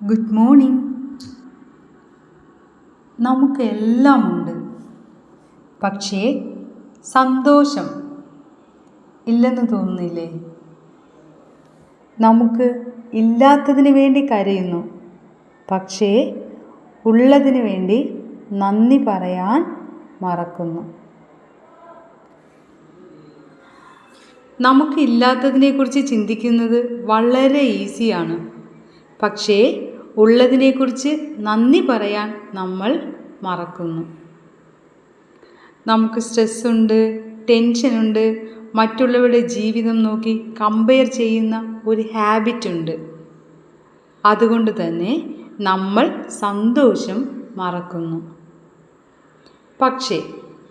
Good morning. നമുക്കെല്ലാമുണ്ട്, പക്ഷേ സന്തോഷം ഇല്ലെന്ന് തോന്നുന്നില്ലേ? നമുക്ക് ഇല്ലാത്തതിന് വേണ്ടി കരയുന്നു, പക്ഷേ ഉള്ളതിന് വേണ്ടി നന്ദി പറയാൻ മറക്കുന്നു. നമുക്ക് ഇല്ലാത്തതിനെക്കുറിച്ച് ചിന്തിക്കുന്നത് വളരെ ഈസിയാണ്, പക്ഷേ ഉള്ളതിനെക്കുറിച്ച് നന്ദി പറയാൻ നമ്മൾ മറക്കുന്നു. നമുക്ക് സ്ട്രെസ്സുണ്ട്, ടെൻഷനുണ്ട്, മറ്റുള്ളവരുടെ ജീവിതം നോക്കി കമ്പയർ ചെയ്യുന്ന ഒരു ഹാബിറ്റുണ്ട്. അതുകൊണ്ട് തന്നെ നമ്മൾ സന്തോഷം മറക്കുന്നു. പക്ഷേ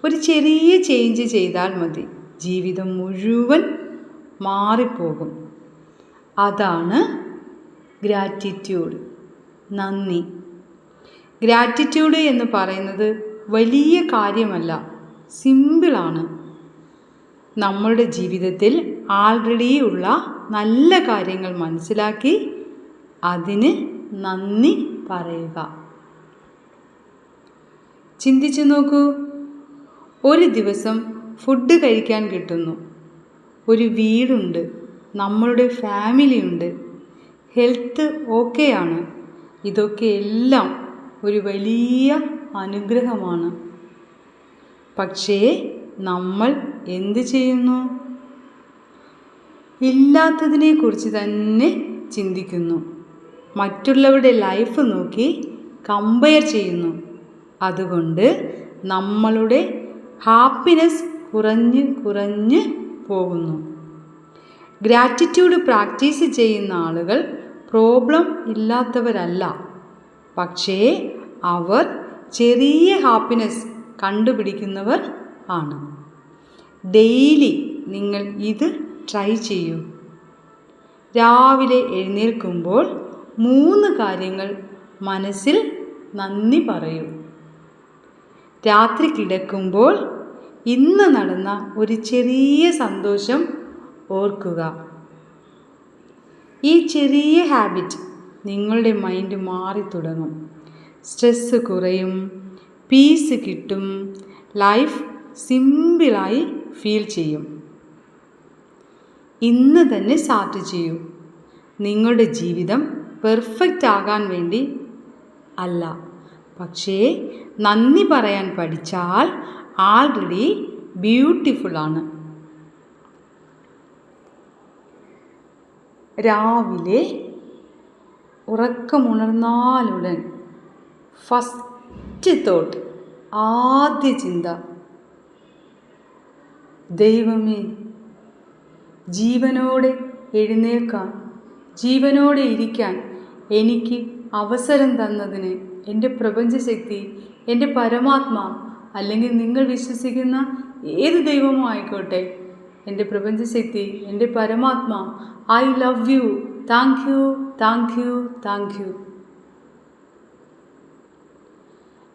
ഒരു ചെറിയ ചേഞ്ച് ചെയ്താൽ മതി, ജീവിതം മുഴുവൻ മാറിപ്പോകും. അതാണ് ഗ്രാറ്റിറ്റ്യൂഡ്, നന്ദി. ഗ്രാറ്റിറ്റ്യൂഡ് എന്ന് പറയുന്നത് വലിയ കാര്യമല്ല, സിമ്പിളാണ്. നമ്മളുടെ ജീവിതത്തിൽ ആൾറെഡി ഉള്ള നല്ല കാര്യങ്ങൾ മനസ്സിലാക്കി അതിന് നന്ദി പറയുക. ചിന്തിച്ചു നോക്കൂ, ഒരു ദിവസം ഫുഡ് കഴിക്കാൻ കിട്ടുന്നു, ഒരു വീടുണ്ട്, നമ്മളുടെ ഫാമിലിയുണ്ട്, ഹെൽത്ത് ഓക്കെയാണ്. ഇതൊക്കെ എല്ലാം ഒരു വലിയ അനുഗ്രഹമാണ്. പക്ഷേ നമ്മൾ എന്ത് ചെയ്യുന്നു? ഇല്ലാത്തതിനെക്കുറിച്ച് തന്നെ ചിന്തിക്കുന്നു. മറ്റുള്ളവരുടെ ലൈഫ് നോക്കി കമ്പയർ ചെയ്യുന്നു. അതുകൊണ്ട് നമ്മളുടെ ഹാപ്പിനെസ് കുറഞ്ഞ് പോകുന്നു. ഗ്രാറ്റിറ്റ്യൂഡ് പ്രാക്ടീസ് ചെയ്യുന്ന ആളുകൾ പ്രോബ്ലം ഇല്ലാത്തവരല്ല, പക്ഷേ അവർ ചെറിയ ഹാപ്പിനെസ് കണ്ടുപിടിക്കുന്നവർ ആണ്. ഡെയിലി നിങ്ങൾ ഇത് ട്രൈ ചെയ്യൂ. രാവിലെ എഴുന്നേൽക്കുമ്പോൾ 3 കാര്യങ്ങൾ മനസ്സിൽ നന്ദി പറയൂ. രാത്രി കിടക്കുമ്പോൾ ഇന്ന് നടന്ന ഒരു ചെറിയ സന്തോഷം ഓർക്കുക. ഈ ചെറിയ ഹാബിറ്റ് നിങ്ങളുടെ മൈൻഡ് മാറി തുടങ്ങും. സ്ട്രെസ്സ് കുറയും, പീസ് കിട്ടും, ലൈഫ് സിമ്പിളായി ഫീൽ ചെയ്യും. ഇന്ന് തന്നെ സ്റ്റാർട്ട് ചെയ്യൂ. നിങ്ങളുടെ ജീവിതം പെർഫെക്റ്റ് ആകാൻ വേണ്ടി അല്ല, പക്ഷേ നന്ദി പറയാൻ പഠിച്ചാൽ ആൾറെഡി ബ്യൂട്ടിഫുള്ളാണ്. രാവിലെ ഉറക്കമുണർന്നാലുടൻ ഫസ്റ്റ് തോട്ട്, ആദ്യ ചിന്ത, ദൈവമേ, ജീവനോടെ എഴുന്നേൽക്കാൻ, ജീവനോടെ ഇരിക്കാൻ എനിക്ക് അവസരം തന്നതിന് എൻ്റെ പ്രപഞ്ചശക്തി, എൻ്റെ പരമാത്മാ, അല്ലെങ്കിൽ നിങ്ങൾ വിശ്വസിക്കുന്ന ഏത് ദൈവമോ ആയിക്കോട്ടെ, എൻ്റെ പ്രപഞ്ചശക്തി, എൻ്റെ പരമാത്മാ, I love you, thank you, thank you, thank you.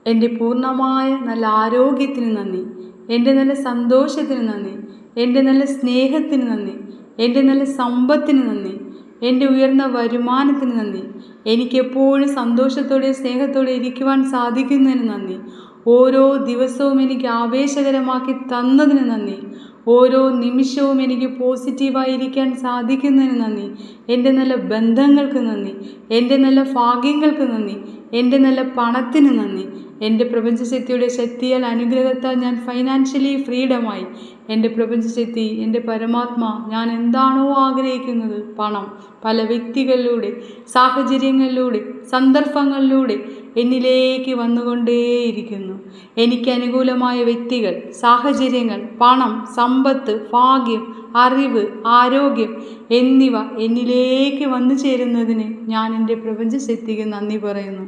എൻ്റെ പൂർണ്ണമായ നല്ല ആരോഗ്യത്തിന് നന്ദി, എൻ്റെ നല്ല സന്തോഷത്തിന് നന്ദി, എൻ്റെ നല്ല സ്നേഹത്തിന് നന്ദി, എൻ്റെ നല്ല സമ്പത്തിന് നന്ദി, എൻ്റെ ഉയർന്ന വരുമാനത്തിന് നന്ദി, എനിക്കെപ്പോഴും സന്തോഷത്തോടെ സ്നേഹത്തോടെ ഇരിക്കുവാൻ സാധിക്കുന്നതിന് നന്ദി, ഓരോ ദിവസവും എനിക്ക് ആവേശകരമാക്കി തന്നതിന് നന്ദി, ഓരോ നിമിഷവും എനിക്ക് പോസിറ്റീവായിരിക്കാൻ സാധിക്കുന്നതിന് നന്ദി, എൻ്റെ നല്ല ബന്ധങ്ങൾക്ക് നന്ദി, എൻ്റെ നല്ല ഭാഗ്യങ്ങൾക്ക് നന്ദി, എൻ്റെ നല്ല പണത്തിന് നന്ദി, എൻ്റെ പ്രപഞ്ചശക്തിയുടെ ശക്തിയാൽ അനുഗ്രഹത്താൽ ഞാൻ ഫൈനാൻഷ്യലി ഫ്രീഡമായി. എൻ്റെ പ്രപഞ്ചശക്തി, എൻ്റെ പരമാത്മാ, ഞാൻ എന്താണോ ആഗ്രഹിക്കുന്നത്, പണം പല വ്യക്തികളിലൂടെ, സാഹചര്യങ്ങളിലൂടെ, സന്ദർഭങ്ങളിലൂടെ എന്നിലേക്ക് വന്നുകൊണ്ടേയിരിക്കുന്നു. എനിക്ക് അനുകൂലമായ വ്യക്തികൾ, സാഹചര്യങ്ങൾ, പണം, സമ്പത്ത്, ഭാഗ്യം, അറിവ്, ആരോഗ്യം എന്നിവ എന്നിലേക്ക് വന്നു ചേരുന്നതിന് ഞാൻ എൻ്റെ പ്രപഞ്ചശക്തിക്ക് നന്ദി പറയുന്നു.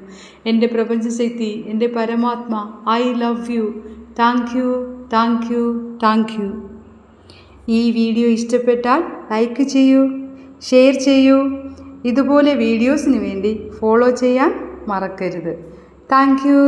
എൻ്റെ പ്രപഞ്ചശക്തി, എൻ്റെ പരമാത്മാ, I love you, thank you, thank you, thank you. ഈ വീഡിയോ ഇഷ്ടപ്പെട്ടാൽ ലൈക്ക് ചെയ്യൂ, ഷെയർ ചെയ്യൂ. ഇതുപോലെ വീഡിയോസിന് വേണ്ടി ഫോളോ ചെയ്യാൻ മറക്കരുത്. Thank you.